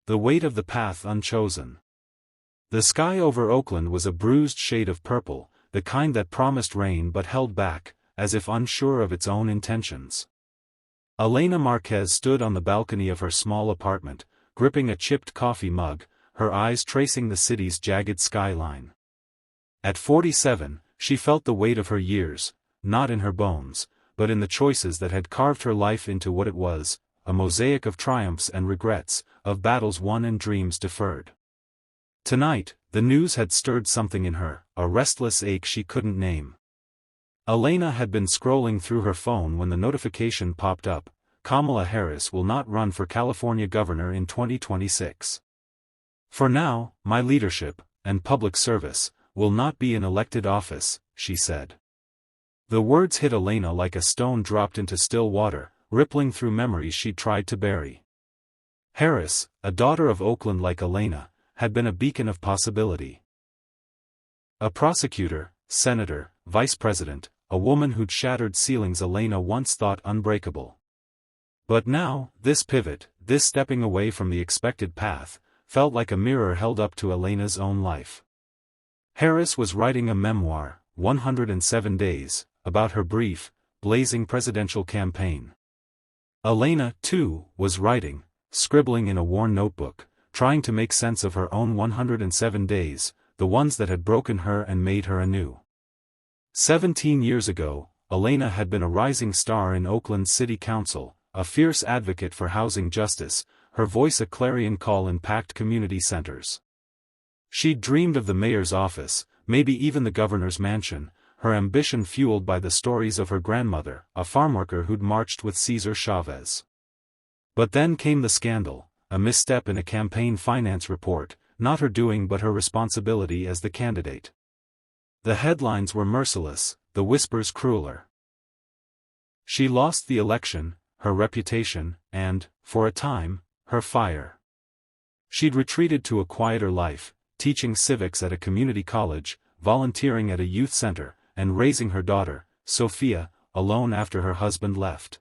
The weight of the path unchosen. The sky over Oakland was a bruised shade of purple, the kind that promised rain but held back, as if unsure of its own intentions. Elena Marquez stood on the balcony of her small apartment, gripping a chipped coffee mug, her eyes tracing the city's jagged skyline. At 47, she felt the weight of her years, not in her bones, but in the choices that had carved her life into what it was, a mosaic of triumphs and regrets, of battles won and dreams deferred. Tonight, the news had stirred something in her, a restless ache she couldn't name. Elena had been scrolling through her phone when the notification popped up: Kamala Harris will not run for California governor in 2026. For now, my leadership, and public service, will not be in elected office, she said. The words hit Elena like a stone dropped into still water, rippling through memories she'd tried to bury. Harris, a daughter of Oakland like Elena, had been a beacon of possibility. A prosecutor, senator, vice president, a woman who'd shattered ceilings Elena once thought unbreakable. But now, this pivot, this stepping away from the expected path, felt like a mirror held up to Elena's own life. Harris was writing a memoir, 107 Days, about her brief, blazing presidential campaign. Elena, too, was writing, scribbling in a worn notebook, trying to make sense of her own 107 days, the ones that had broken her and made her anew. 17 years ago, Elena had been a rising star in Oakland City Council, a fierce advocate for housing justice, her voice a clarion call in packed community centers. She'd dreamed of the mayor's office, maybe even the governor's mansion, her ambition fueled by the stories of her grandmother, a farmworker who'd marched with Cesar Chavez. But then came the scandal, a misstep in a campaign finance report, not her doing but her responsibility as the candidate. The headlines were merciless, the whispers crueler. She lost the election, her reputation, and, for a time, her fire. She'd retreated to a quieter life, teaching civics at a community college, volunteering at a youth center, and raising her daughter, Sophia, alone after her husband left.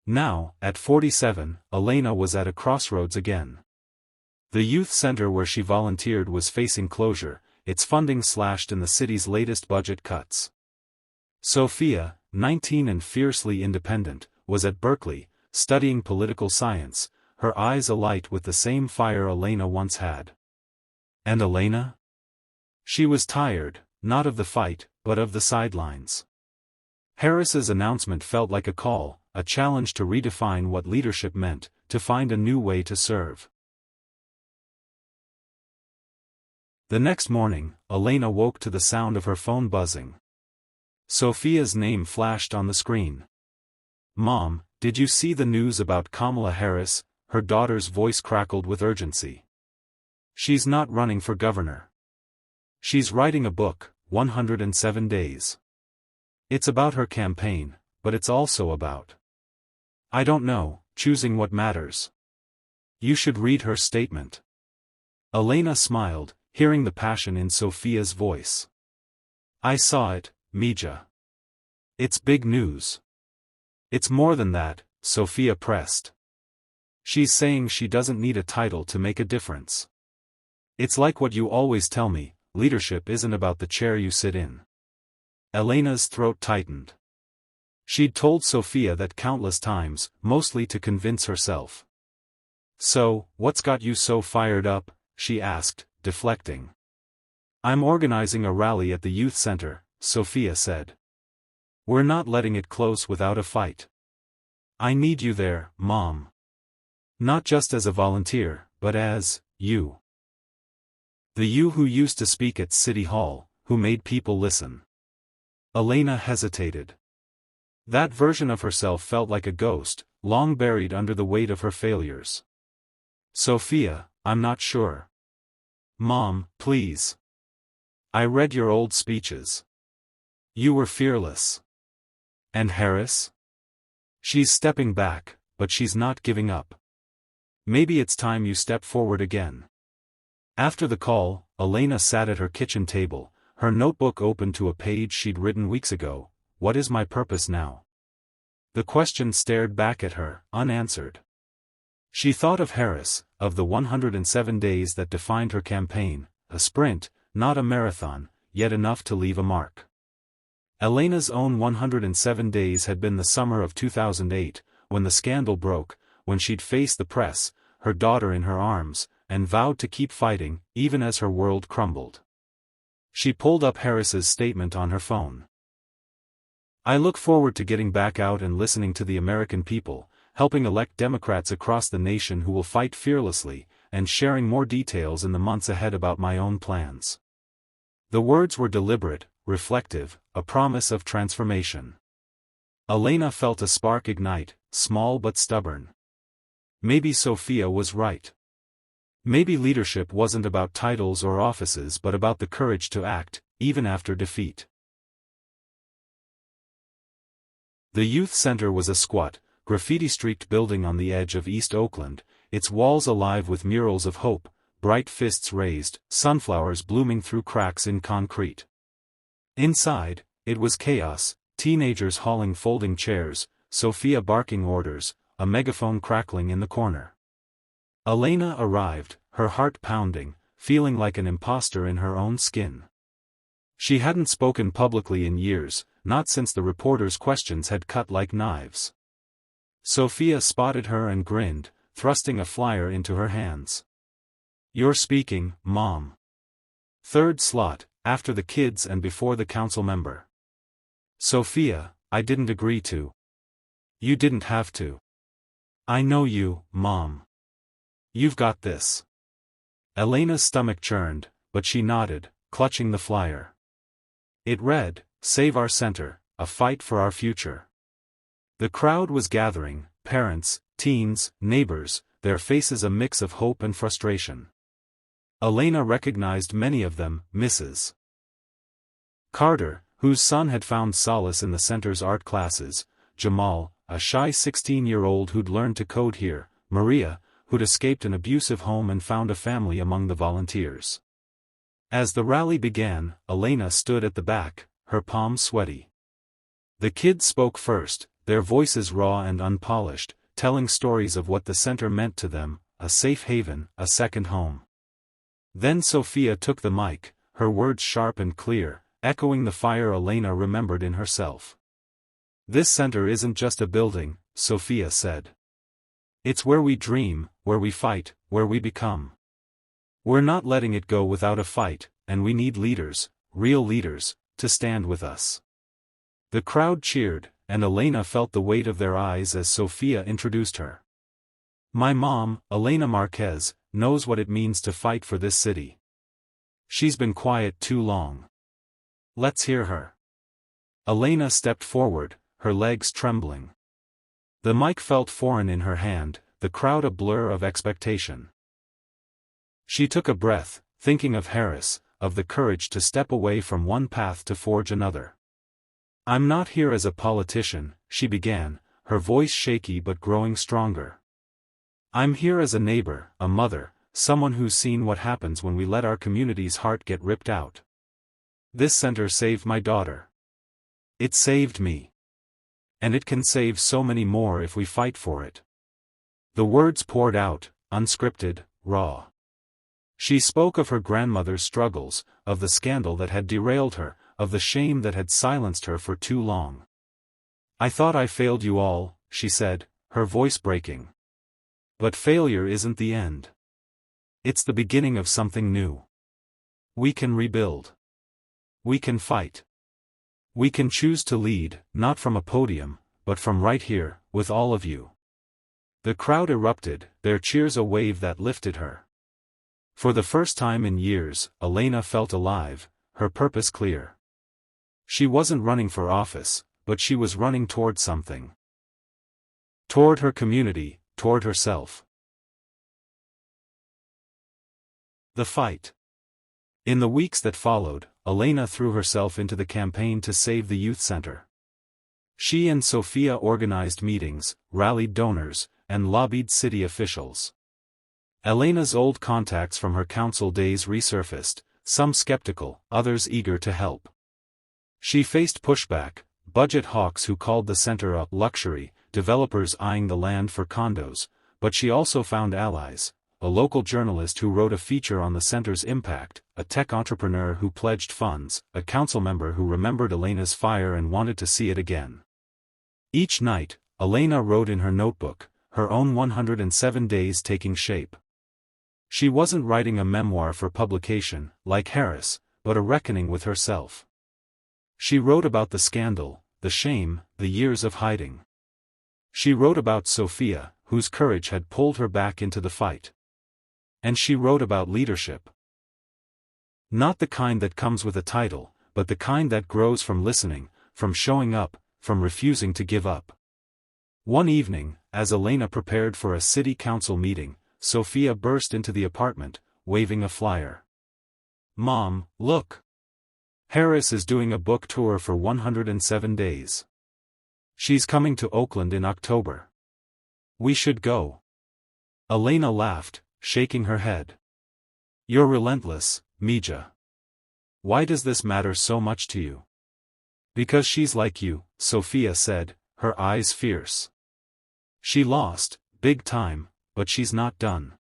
Now, at 47, Elena was at a crossroads again. The youth center where she volunteered was facing closure, its funding slashed in the city's latest budget cuts. Sophia, 19 and fiercely independent, was at Berkeley, studying political science, her eyes alight with the same fire Elena once had. And Elena? She was tired, not of the fight, but of the sidelines. Harris's announcement felt like a call, a challenge to redefine what leadership meant, to find a new way to serve. The next morning, Elena woke to the sound of her phone buzzing. Sophia's name flashed on the screen. "Mom, did you see the news about Kamala Harris?" Her daughter's voice crackled with urgency. "She's not running for governor. She's writing a book, 107 Days. It's about her campaign, but it's also about, I don't know, choosing what matters. You should read her statement." Elena smiled, hearing the passion in Sophia's voice. "I saw it, Mija. It's big news." "It's more than that," Sophia pressed. "She's saying she doesn't need a title to make a difference. It's like what you always tell me, leadership isn't about the chair you sit in." Elena's throat tightened. She'd told Sophia that countless times, mostly to convince herself. "So, what's got you so fired up?" she asked, deflecting. "I'm organizing a rally at the youth center," Sophia said. "We're not letting it close without a fight. I need you there, Mom. Not just as a volunteer, but as, you. The you who used to speak at City Hall, who made people listen." Elena hesitated. That version of herself felt like a ghost, long buried under the weight of her failures. "Sophia, I'm not sure." "Mom, please. I read your old speeches. You were fearless." "And Harris?" "She's stepping back, but she's not giving up. Maybe it's time you step forward again." After the call, Elena sat at her kitchen table, her notebook open to a page she'd written weeks ago. What is my purpose now? The question stared back at her, unanswered. She thought of Harris, of the 107 days that defined her campaign, a sprint, not a marathon, yet enough to leave a mark. Elena's own 107 days had been the summer of 2008, when the scandal broke, when she'd faced the press, her daughter in her arms, and vowed to keep fighting, even as her world crumbled. She pulled up Harris's statement on her phone. "I look forward to getting back out and listening to the American people, helping elect Democrats across the nation who will fight fearlessly, and sharing more details in the months ahead about my own plans." The words were deliberate, reflective, a promise of transformation. Elena felt a spark ignite, small but stubborn. Maybe Sophia was right. Maybe leadership wasn't about titles or offices but about the courage to act, even after defeat. The youth center was a squat, graffiti-streaked building on the edge of East Oakland, its walls alive with murals of hope, bright fists raised, sunflowers blooming through cracks in concrete. Inside, it was chaos, teenagers hauling folding chairs, Sophia barking orders, a megaphone crackling in the corner. Elena arrived, her heart pounding, feeling like an imposter in her own skin. She hadn't spoken publicly in years, not since the reporters' questions had cut like knives. Sophia spotted her and grinned, thrusting a flyer into her hands. "You're speaking, Mom. Third slot, after the kids and before the council member." "Sophia, I didn't agree to." "You didn't have to." "I know you, Mom. You've got this." Elena's stomach churned, but she nodded, clutching the flyer. It read, "Save our center, a fight for our future." The crowd was gathering, parents, teens, neighbors, their faces a mix of hope and frustration. Elena recognized many of them, Mrs. Carter, whose son had found solace in the center's art classes, Jamal, a shy 16-year-old who'd learned to code here, Maria, who'd escaped an abusive home and found a family among the volunteers. As the rally began, Elena stood at the back, her palms sweaty. The kids spoke first, their voices raw and unpolished, telling stories of what the center meant to them, a safe haven, a second home. Then Sophia took the mic, her words sharp and clear, echoing the fire Elena remembered in herself. "This center isn't just a building," Sophia said. "It's where we dream, where we fight, where we become. We're not letting it go without a fight, and we need leaders, real leaders, to stand with us." The crowd cheered, and Elena felt the weight of their eyes as Sophia introduced her. "My mom, Elena Marquez, knows what it means to fight for this city. She's been quiet too long. Let's hear her." Elena stepped forward, her legs trembling. The mic felt foreign in her hand, the crowd a blur of expectation. She took a breath, thinking of Harris, of the courage to step away from one path to forge another. "I'm not here as a politician," she began, her voice shaky but growing stronger. "I'm here as a neighbor, a mother, someone who's seen what happens when we let our community's heart get ripped out. This center saved my daughter. It saved me. And it can save so many more if we fight for it." The words poured out, unscripted, raw. She spoke of her grandmother's struggles, of the scandal that had derailed her, of the shame that had silenced her for too long. "I thought I failed you all," she said, her voice breaking. "But failure isn't the end. It's the beginning of something new. We can rebuild. We can fight. We can choose to lead, not from a podium, but from right here, with all of you." The crowd erupted, their cheers a wave that lifted her. For the first time in years, Elena felt alive, her purpose clear. She wasn't running for office, but she was running toward something. Toward her community, toward herself. The fight. In the weeks that followed, Elena threw herself into the campaign to save the youth center. She and Sophia organized meetings, rallied donors, and lobbied city officials. Elena's old contacts from her council days resurfaced, some skeptical, others eager to help. She faced pushback, budget hawks who called the center a luxury, developers eyeing the land for condos, but she also found allies: a local journalist who wrote a feature on the center's impact, a tech entrepreneur who pledged funds, a council member who remembered Elena's fire and wanted to see it again. Each night, Elena wrote in her notebook, her own 107 days taking shape. She wasn't writing a memoir for publication, like Harris, but a reckoning with herself. She wrote about the scandal, the shame, the years of hiding. She wrote about Sophia, whose courage had pulled her back into the fight. And she wrote about leadership. Not the kind that comes with a title, but the kind that grows from listening, from showing up, from refusing to give up. One evening, as Elena prepared for a city council meeting, Sophia burst into the apartment, waving a flyer. "Mom, look! Harris is doing a book tour for 107 days. She's coming to Oakland in October. We should go." Elena laughed, shaking her head. "You're relentless, Mija. Why does this matter so much to you?" "Because she's like you," Sophia said, her eyes fierce. "She lost, big time, but she's not done.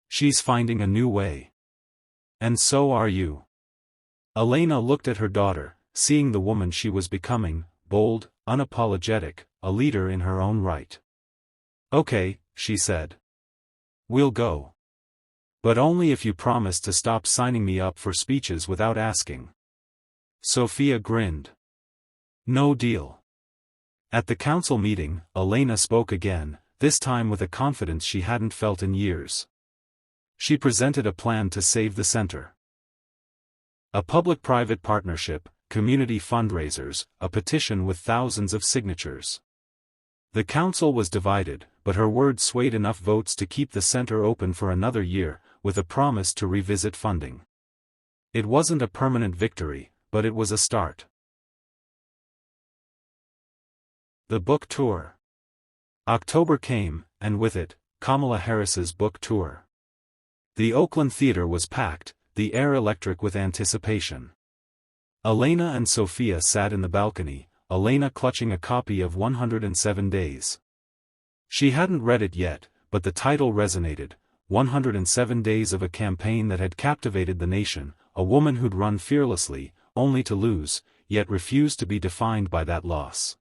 She's finding a new way. And so are you." Elena looked at her daughter, seeing the woman she was becoming, bold, unapologetic, a leader in her own right. "Okay," she said. "We'll go. But only if you promise to stop signing me up for speeches without asking." Sophia grinned. "No deal." At the council meeting, Elena spoke again, this time with a confidence she hadn't felt in years. She presented a plan to save the center. A public-private partnership, community fundraisers, a petition with thousands of signatures. The council was divided, but her words swayed enough votes to keep the center open for another year, with a promise to revisit funding. It wasn't a permanent victory, but it was a start. The book tour. October came, and with it, Kamala Harris's book tour. The Oakland theater was packed, the air electric with anticipation. Elena and Sophia sat in the balcony, Elena clutching a copy of 107 Days. She hadn't read it yet, but the title resonated: 107 days of a campaign that had captivated the nation, a woman who'd run fearlessly, only to lose, yet refused to be defined by that loss.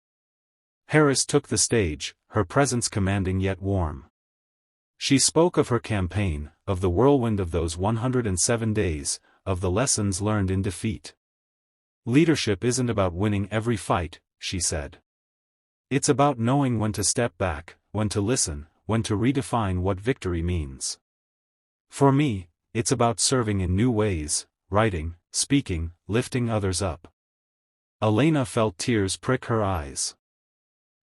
Harris took the stage, her presence commanding yet warm. She spoke of her campaign, of the whirlwind of those 107 days, of the lessons learned in defeat. "Leadership isn't about winning every fight," she said. "It's about knowing when to step back, when to listen, when to redefine what victory means. For me, it's about serving in new ways, writing, speaking, lifting others up." Elena felt tears prick her eyes.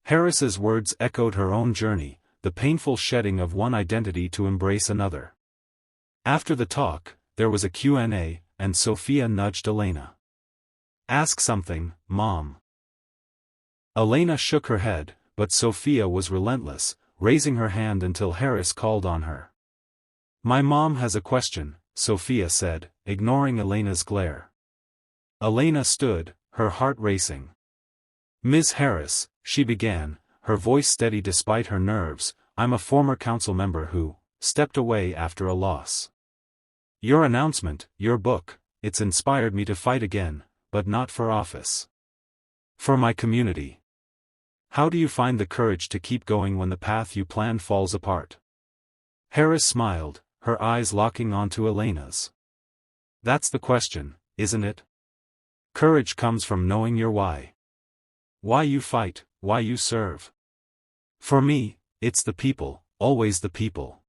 Harris's words echoed her own journey, the painful shedding of one identity to embrace another. After the talk, there was a Q&A, and Sophia nudged Elena. "Ask something, Mom." Elena shook her head, but Sophia was relentless, raising her hand until Harris called on her. "My mom has a question," Sophia said, ignoring Elena's glare. Elena stood, her heart racing. "Ms. Harris," she began, her voice steady despite her nerves, "I'm a former council member who stepped away after a loss. Your announcement, your book, it's inspired me to fight again, but not for office. For my community. How do you find the courage to keep going when the path you planned falls apart?" Harris smiled, her eyes locking onto Elena's. "That's the question, isn't it? Courage comes from knowing your why. Why you fight, why you serve. For me, it's the people, always the people.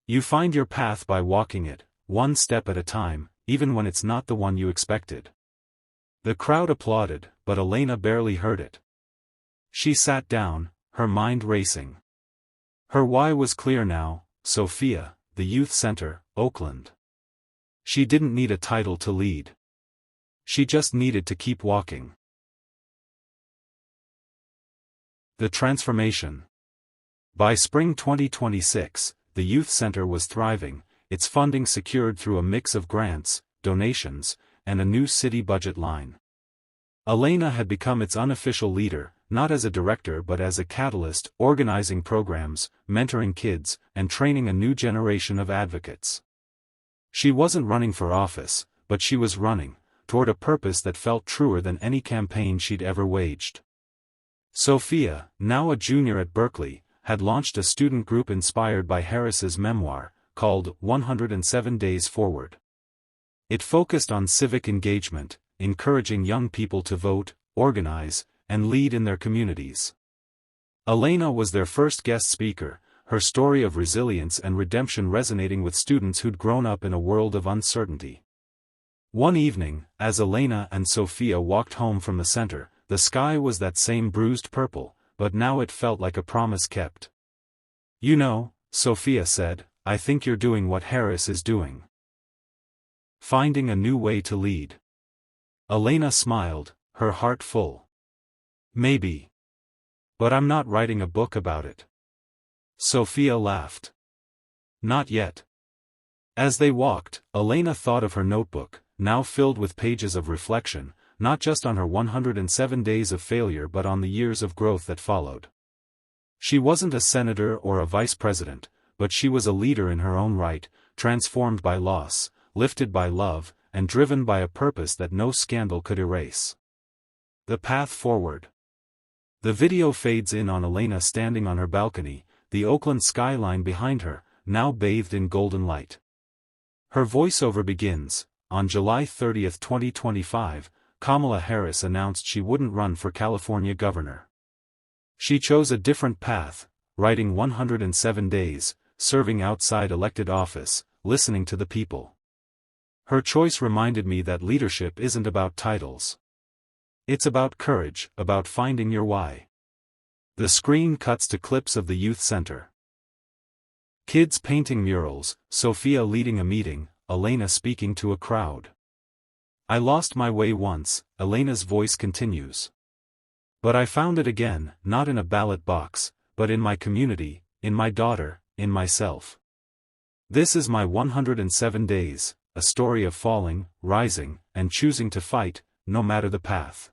You find your path by walking it, one step at a time, even when it's not the one you expected." The crowd applauded, but Elena barely heard it. She sat down, her mind racing. Her why was clear now: Sophia, the Youth Center, Oakland. She didn't need a title to lead. She just needed to keep walking. The transformation. By spring 2026, the Youth Center was thriving, its funding secured through a mix of grants, donations, and a new city budget line. Elena had become its unofficial leader, not as a director but as a catalyst, organizing programs, mentoring kids, and training a new generation of advocates. She wasn't running for office, but she was running toward a purpose that felt truer than any campaign she'd ever waged. Sophia, now a junior at Berkeley, had launched a student group inspired by Harris's memoir, called 107 Days Forward. It focused on civic engagement, encouraging young people to vote, organize, and lead in their communities. Elena was their first guest speaker, her story of resilience and redemption resonating with students who'd grown up in a world of uncertainty. One evening, as Elena and Sophia walked home from the center, the sky was that same bruised purple, but now it felt like a promise kept. "You know," Sophia said, "I think you're doing what Harris is doing. Finding a new way to lead." Elena smiled, her heart full. "Maybe. But I'm not writing a book about it." Sophia laughed. "Not yet." As they walked, Elena thought of her notebook, now filled with pages of reflection, not just on her 107 days of failure but on the years of growth that followed. She wasn't a senator or a vice president, but she was a leader in her own right, transformed by loss, lifted by love, and driven by a purpose that no scandal could erase. The path forward. The video fades in on Elena standing on her balcony, the Oakland skyline behind her, now bathed in golden light. Her voiceover begins, "On July 30, 2025, Kamala Harris announced she wouldn't run for California governor. She chose a different path, writing 107 days, serving outside elected office, listening to the people. Her choice reminded me that leadership isn't about titles. It's about courage, about finding your why." The screen cuts to clips of the youth center. Kids painting murals, Sophia leading a meeting, Elena speaking to a crowd. "I lost my way once," Elena's voice continues. "But I found it again, not in a ballot box, but in my community, in my daughter, in myself. This is my 107 days, a story of falling, rising, and choosing to fight, no matter the path."